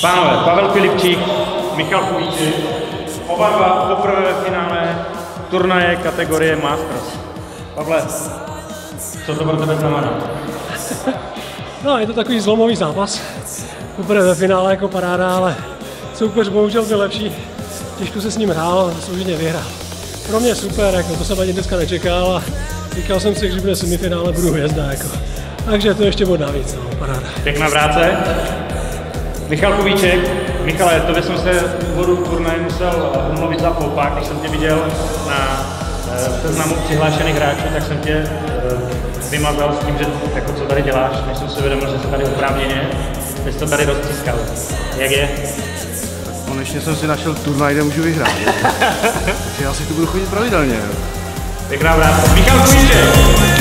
Pánové, Pavel Filipčík, Michal Kubíček, oba dva poprvé ve finále turnaje kategorie Masters. Pavle, co to pro tebe znamená? No, je to takový zlomový zápas. Poprvé ve finále jako paráda, ale soupeř bohužel byl lepší. Těžko se s ním hrál, zaslouženě vyhrál. Pro mě super, jako to jsem ani dneska nečekal a říkal jsem si, že bude semifinále, budu hvězda. Jako. Takže to ještě bude navíc, no, paráda. Pěkná práce. Michal Kubíček. Michale, tobě jsem se v úvodu turnaje musel omluvit za popak, když jsem tě viděl na seznamu přihlášených hráčů, tak jsem tě vymazal s tím, že jako co tady děláš, než jsem si uvědomil, že jsi tady oprávněně, teď jsi to tady roztřískal. Jak je? Konečně jsem si našel turnaj, kde můžu vyhrát. Takže já si tu budu chodit pravidelně. Pěkná práce. Michal Kubíček.